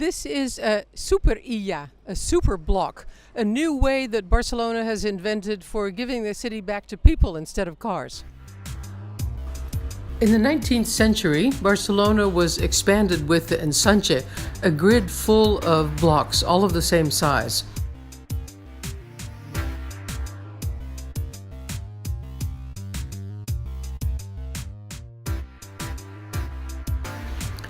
This is a Superilla, a Superblock, a new way that Barcelona has invented for giving the city back to people instead of cars. In the 19th century, Barcelona was expanded with the ensanche, a grid full of blocks, all of the same size.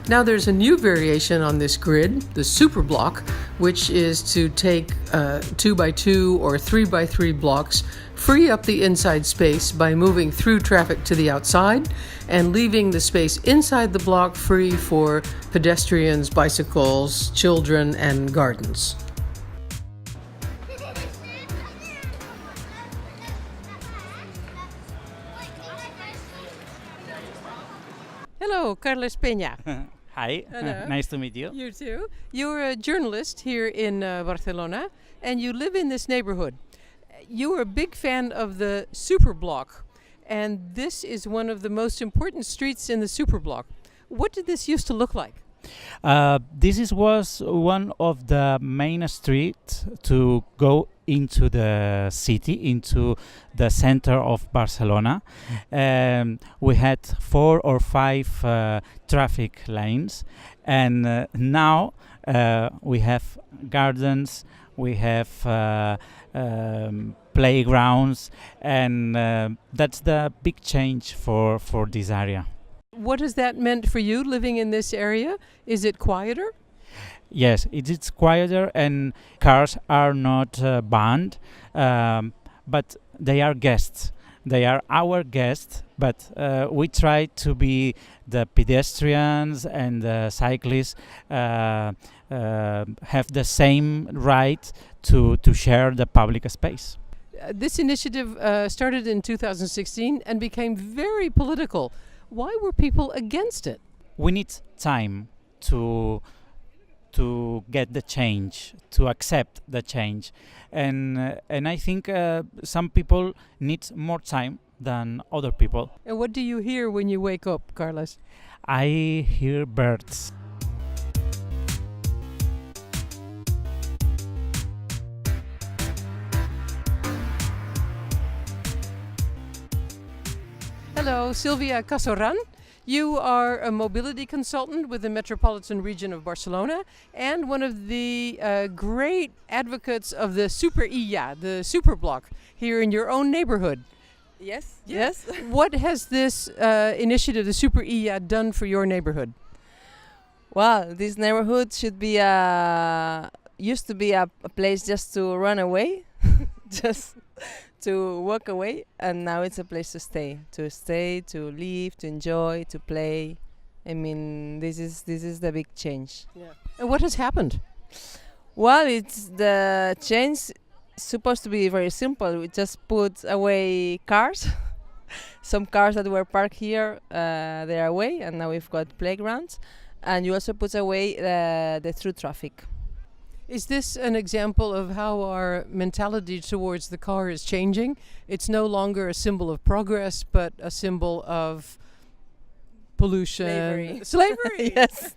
Now there's a new variation on this grid, the Superblock, which is to take 2x2 or 3x3 blocks, free up the inside space by moving through traffic to the outside and leaving the space inside the block free for pedestrians, bicycles, children, and gardens. Hello, Carlos Peña. Hi, nice to meet you. You too. You're a journalist here in Barcelona, and you live in this neighborhood. You're a big fan of the Superblock, and this is one of the most important streets in the Superblock. What did this used to look like? Was one of the main streets to go into the city, into the center of Barcelona. We had 4 or 5 traffic lanes, and now we have gardens, we have playgrounds, and that's the big change for this area. What has that meant for you living in this area? Is it quieter? Yes, it's quieter, and cars are not banned, but they are guests. They are our guests, but we try to be the pedestrians and the cyclists have the same right to share the public space. This initiative started in 2016 and became very political. Why were people against it? We need time to get the change, to accept the change, and I think some people need more time than other people. And what do you hear when you wake up, Carlos? I hear birds. Hello, Silvia Casoran. You are a mobility consultant with the Metropolitan Region of Barcelona and one of the great advocates of the Superilla, the Superblock, here in your own neighborhood. Yes. What has this initiative, the Superilla, done for your neighborhood? Well, this neighborhood should be used to be a place just to run away, just to walk away, and now it's a place to stay, to live, to enjoy, to play. I mean, this is the big change. Yeah. And what has happened? Well, it's the change supposed to be very simple. We just put away cars. Some cars that were parked here, they are away, and now we've got playgrounds. And you also put away the through traffic. Is this an example of how our mentality towards the car is changing? It's no longer a symbol of progress, but a symbol of pollution. Slavery. Yes.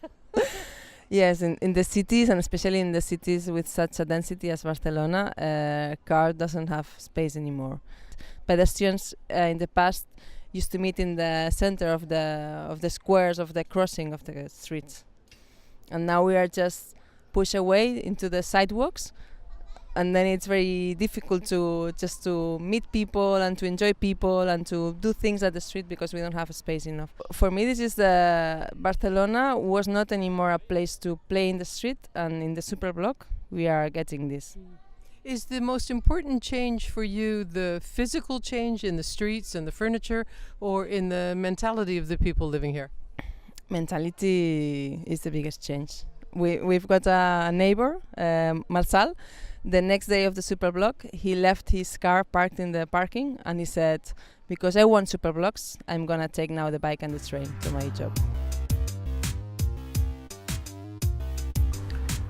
Yes, in the cities, and especially in the cities with such a density as Barcelona, car doesn't have space anymore. Pedestrians in the past used to meet in the center of the squares of the crossing of the streets, and now we are just push away into the sidewalks, and then it's very difficult to meet people and to enjoy people and to do things at the street because we don't have space enough. For me, this is Barcelona was not anymore a place to play in the street, and in the Superblock we are getting this. Is the most important change for you the physical change in the streets and the furniture, or in the mentality of the people living here? Mentality is the biggest change. We've got a neighbor, Marçal. The next day of the Superblock, he left his car parked in the parking, and he said, because I want Superblocks, I'm gonna take now the bike and the train to my job.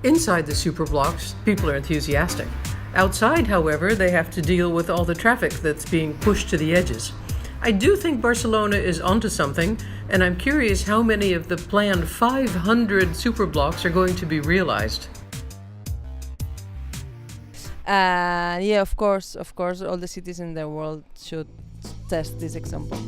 Inside the Superblocks, people are enthusiastic. Outside, however, they have to deal with all the traffic that's being pushed to the edges. I do think Barcelona is onto something, And I'm curious how many of the planned 500 superblocks are going to be realized. Yeah, of course, all the cities in the world should test this example.